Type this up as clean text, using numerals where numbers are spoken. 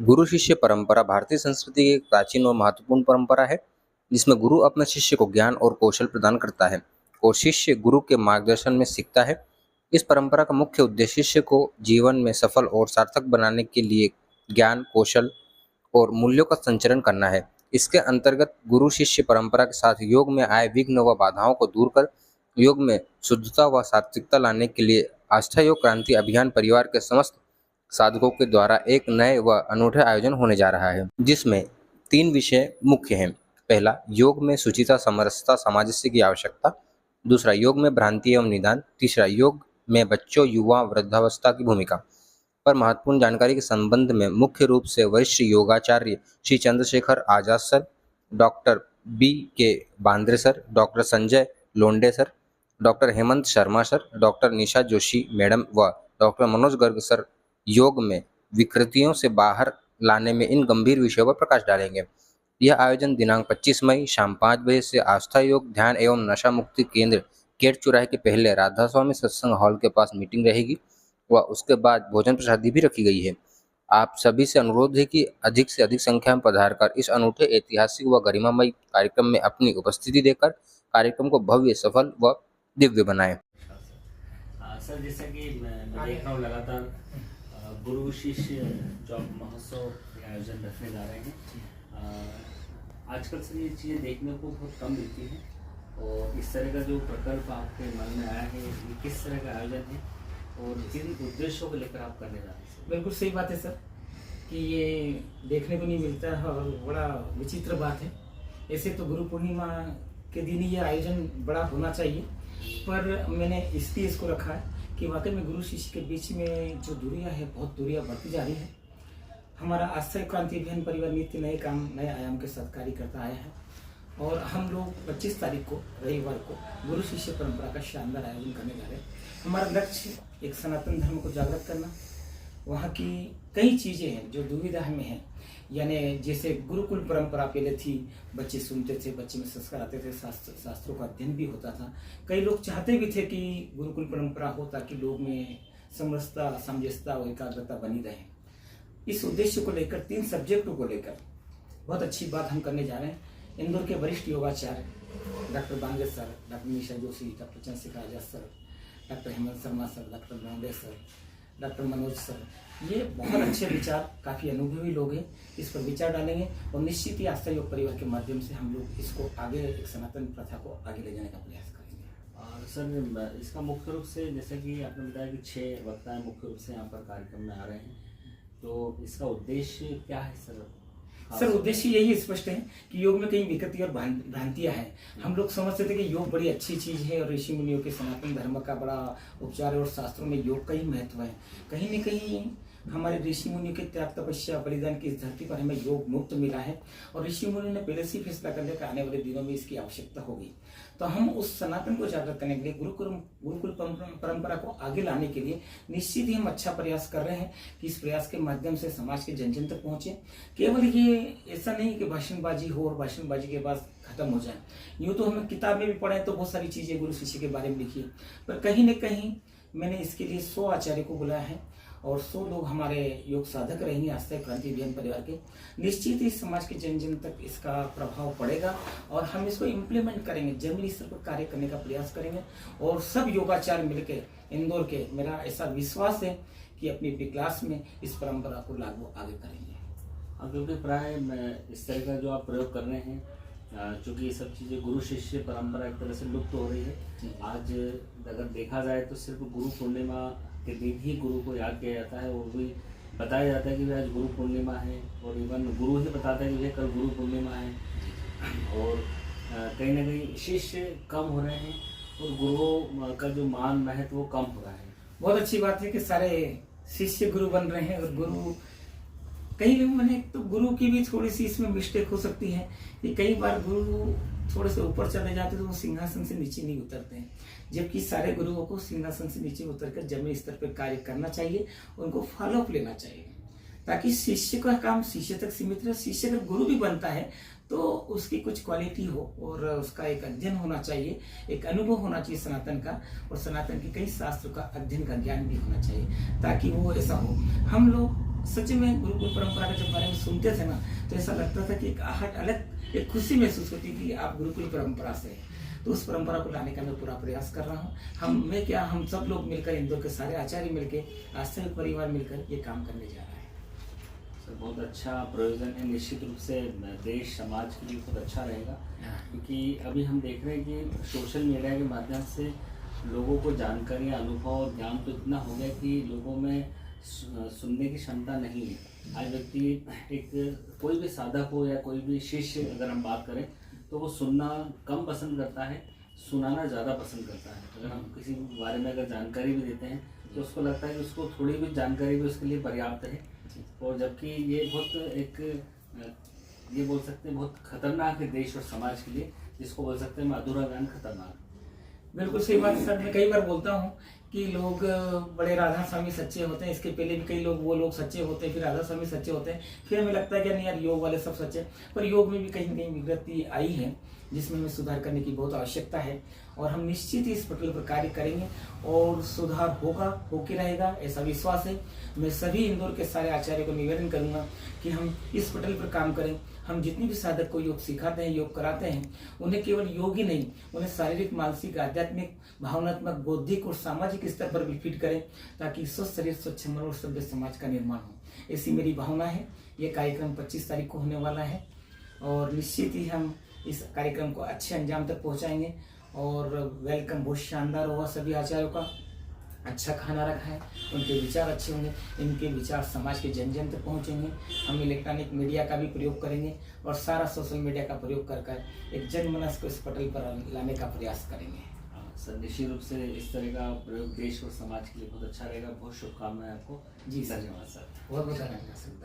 गुरु शिष्य परंपरा भारतीय संस्कृति की एक प्राचीन और महत्वपूर्ण परंपरा है, जिसमें गुरु अपने शिष्य को ज्ञान और कौशल प्रदान करता है और शिष्य गुरु के मार्गदर्शन में सीखता है। इस परंपरा का मुख्य उद्देश्य शिष्य को जीवन में सफल और सार्थक बनाने के लिए ज्ञान, कौशल और मूल्यों का संचरण करना है। इसके अंतर्गत गुरु शिष्य परंपरा के साथ योग में आए विघ्न व बाधाओं को दूर कर योग में शुद्धता व सात्विकता लाने के लिए आस्था योग क्रांति अभियान परिवार के समस्त साधकों के द्वारा एक नए व अनूठे आयोजन होने जा रहा है, जिसमें 3 विषय मुख्य हैं। पहला, योग में शुचिता, समरसता, सामंजस्य की आवश्यकता। दूसरा, योग में भ्रांति एवं निदान। तीसरा, योग में बच्चों, युवा, वृद्धावस्था की भूमिका पर महत्वपूर्ण जानकारी के संबंध में मुख्य रूप से वरिष्ठ योगाचार्य Shri Chandrashekhar Azad sir, doctor B K Bandre sir, doctor Sanjay Londe sir, doctor Hemant Sharma sir, doctor Nisha Joshi madam व डॉक्टर मनोज गर्ग सर योग में विकृतियों से बाहर लाने में इन गंभीर विषयों पर प्रकाश डालेंगे। यह आयोजन दिनांक 25 मई शाम 5 बजे से आस्था योग ध्यान एवं नशा मुक्ति केंद्र केट चौराहे के पहले राधा स्वामी सत्संग हॉल के पास मीटिंग रहेगी व उसके बाद भोजन प्रसादी भी रखी गई है। आप सभी से अनुरोध है कि अधिक से अधिक संख्या में पधार कर इस अनूठे ऐतिहासिक व गरिमामय कार्यक्रम में अपनी उपस्थिति देकर कार्यक्रम को भव्य, सफल व दिव्य बनाएं। सर, जैसा कि मैं देख रहा हूँ लगातार गुरु शिष्य जो महोत्सव के आयोजन रखने जा रहे हैं। आजकल से ये चीज़ें देखने को बहुत कम मिलती हैं और इस तरह का जो प्रकल्प आपके मन में आया है, ये किस तरह का आयोजन है और किन उद्देश्यों को लेकर आप करने जा रहे हैं? बिल्कुल सही बात है सर कि ये देखने को नहीं मिलता है और बड़ा विचित्र बात है। ऐसे तो गुरु पूर्णिमा के दिन ही ये आयोजन बड़ा होना चाहिए, पर मैंने इसलिए इसको रखा है कि वाकई में गुरु शिष्य के बीच में जो दूरियां है, बहुत दूरियां बढ़ती जा रही है। हमारा आस्था क्रांति अभियान परिवार नित्य नए काम, नए आयाम के साथ कार्य करता आया है और हम लोग 25 तारीख को रविवार को गुरु शिष्य परंपरा का शानदार आयोजन करने जा रहे हैं। हमारा लक्ष्य एक सनातन धर्म को जागृत करना, वहाँ की कई चीज़ें हैं जो दुविधा में हैं, यानी जैसे गुरुकुल परंपरा पहले थी, बच्चे सुनते थे, बच्चे में संस्कार आते थे, शास्त्रों का अध्ययन भी होता था। कई लोग चाहते भी थे कि गुरुकुल परंपरा हो ताकि लोग में समरसता, सामंजस्यता और एकाग्रता बनी रहे। इस उद्देश्य को लेकर 3 सब्जेक्टों को लेकर बहुत अच्छी बात हम करने जा रहे हैं। इंदौर के वरिष्ठ योगाचार्य doctor Bange sir, doctor Nisha Joshi, doctor Chandrashekhar Azad sir, doctor Hemant Sharma sir, doctor Londe sir, doctor Manoj sir, ये बहुत अच्छे विचार, काफ़ी अनुभवी लोग हैं, इस पर विचार डालेंगे और निश्चित ही आस्था योग परिवार के माध्यम से हम लोग इसको आगे, एक सनातन प्रथा को आगे ले जाने का प्रयास करेंगे। और सर, इसका मुख्य रूप से जैसे कि आपने बताया कि 6 वक्ताएं मुख्य रूप से यहाँ पर कार्यक्रम में आ रहे हैं, तो इसका उद्देश्य क्या है सर? सर, उद्देश्य यही स्पष्ट है कि योग में कई विकृति और भ्रांतियां हैं। हम लोग समझते थे कि योग बड़ी अच्छी चीज है और ऋषि मुनियों के सनातन धर्म का बड़ा उपचार है और शास्त्रों में योग का ही महत्व है। कहीं न कहीं हमारे ऋषि मुनियों के त्याग, तपस्या, बलिदान की इस धरती पर हमें योग मुक्त मिला है और ऋषि मुनियों ने पहले से फैसला कर लिया कि आने वाले दिनों में इसकी आवश्यकता होगी। तो हम उस सनातन को जागृत करने के लिए, गुरुकुल परंपरा को आगे लाने के लिए निश्चित ही हम अच्छा प्रयास कर रहे हैं कि इस प्रयास के माध्यम से समाज के जन जन तक पहुंचे। केवल ये ऐसा नहीं कि भाषणबाजी हो और भाषणबाजी के बाद खत्म हो जाए। यूँ तो हम किताब में भी पढ़े तो बहुत सारी चीजें गुरु शिष्य के बारे में लिखी है, पर कहीं न कहीं मैंने इसके लिए 100 आचार्य को बुलाया है और 100 लोग हमारे योग साधक रहेंगे आस्था क्रांति अभियान परिवार के। निश्चित ही समाज के जन जन तक इसका प्रभाव पड़ेगा और हम इसको इम्प्लीमेंट करेंगे, जमीनी स्तर पर कार्य करने का प्रयास करेंगे और सब योगाचार्य मिलकर इंदौर के, मेरा ऐसा विश्वास है कि अपनी अपनी क्लास में इस परंपरा को लागू आगे करेंगे। क्योंकि प्राय इस तरह का जो आप प्रयोग कर रहे हैं, चूँकि ये सब चीज़ें गुरु शिष्य परंपरा एक तरह से लुप्त हो रही है। आज अगर देखा जाए तो सिर्फ गुरु पूर्णिमा के दिन ही गुरु को याद किया जाता है, वो भी बताया जाता है कि आज गुरु पूर्णिमा है और इवन गुरु ही बताता है कि कल गुरु पूर्णिमा है। और कहीं ना कहीं शिष्य कम हो रहे हैं और गुरुओं का जो मान महत्व वो कम हो रहा है। बहुत अच्छी बात है कि सारे शिष्य गुरु बन रहे हैं और गुरु कहीं भी, मैंने तो गुरु की भी थोड़ी सी इसमें मिस्टेक हो सकती है कि कई बार गुरु थोड़े से ऊपर चले जाते तो वो सिंहासन से नीचे नहीं उतरते हैं, जबकि सारे गुरुओं को सिंहासन से नीचे उतरकर जमीनी स्तर पर कार्य करना चाहिए, उनको फॉलोअप लेना चाहिए ताकि शिष्य का काम शिष्य तक सीमित रहे। शिष्य अगर गुरु भी बनता है तो उसकी कुछ क्वालिटी हो और उसका एक अध्ययन होना चाहिए, एक अनुभव होना चाहिए सनातन का, और सनातन के कई शास्त्रों का अध्ययन का ज्ञान भी होना चाहिए ताकि वो ऐसा हो। हम लोग सच में गुरुकुल परंपरा के जब बारे में सुनते थे ना, तो ऐसा लगता था कि एक आहट अलग, एक खुशी महसूस होती थी कि आप गुरुकुल परंपरा से हैं। तो उस परंपरा को लाने का मैं पूरा प्रयास कर रहा हूँ। मैं क्या, हम सब लोग मिलकर, इंदौर के सारे आचार्य मिलकर, आस्थायक परिवार मिलकर ये काम करने जा रहा है। सर बहुत अच्छा प्रयोजन है, निश्चित रूप से देश समाज के लिए बहुत अच्छा रहेगा, क्योंकि अभी हम देख रहे हैं कि सोशल मीडिया के माध्यम से लोगों को जानकारी, अनुभव और ज्ञान तो इतना हो गया कि लोगों में सुनने की क्षमता नहीं है। आज व्यक्ति एक कोई भी साधक हो या कोई भी शिष्य, अगर हम बात करें तो वो सुनना कम पसंद करता है, सुनाना ज़्यादा पसंद करता है। अगर हम किसी बारे में अगर जानकारी भी देते हैं तो उसको लगता है कि उसको थोड़ी भी जानकारी भी उसके लिए पर्याप्त है, और जबकि ये बहुत एक, ये बोल सकते हैं बहुत खतरनाक है देश और समाज के लिए, जिसको बोल सकते हैं अधूरा ज्ञान खतरनाक। बिल्कुल सही बात सर। मैं कई बार बोलता हूँ कि लोग बड़े राधा स्वामी सच्चे होते हैं, इसके पहले भी कई लोग, वो लोग सच्चे होते हैं, फिर राधा स्वामी सच्चे होते हैं, फिर हमें लगता है कि नहीं यार योग वाले सब सच्चे, पर योग में भी कहीं न कहीं विकृति आई है, जिसमें हमें सुधार करने की बहुत आवश्यकता है। और हम निश्चित ही इस पटल पर कार्य करेंगे और सुधार होगा, होके रहेगा, ऐसा विश्वास है। मैं सभी इंदौर के सारे आचार्य को निवेदन करूंगा कि हम इस पटल पर काम करें। हम जितनी भी साधक को योग सिखाते हैं, योग कराते हैं, उन्हें केवल योग ही नहीं, उन्हें शारीरिक, मानसिक, आध्यात्मिक, भावनात्मक, बौद्धिक और सामाजिक स्तर पर भी फिट करें, ताकि स्वस्थ शरीर, स्वच्छ मन और सभ्य समाज का निर्माण हो। ऐसी मेरी भावना है। ये कार्यक्रम 25 तारीख को होने वाला है और निश्चित ही हम इस कार्यक्रम को अच्छे अंजाम तक पहुंचाएंगे। और वेलकम बहुत शानदार होगा, सभी आचार्यों का अच्छा खाना रखा है, उनके विचार अच्छे होंगे, इनके विचार समाज के जन जन तक पहुँचेंगे। हम इलेक्ट्रॉनिक मीडिया का भी प्रयोग करेंगे और सारा सोशल मीडिया का प्रयोग कर कर एक जनमानस को इस पटल पर लाने का प्रयास करेंगे। सर निश्चित रूप से इस तरह का प्रयोग देश और समाज के लिए बहुत अच्छा रहेगा। बहुत शुभकामनाएं आपको। जी सर, धन्यवाद सर। बहुत बहुत धन्यवाद सर।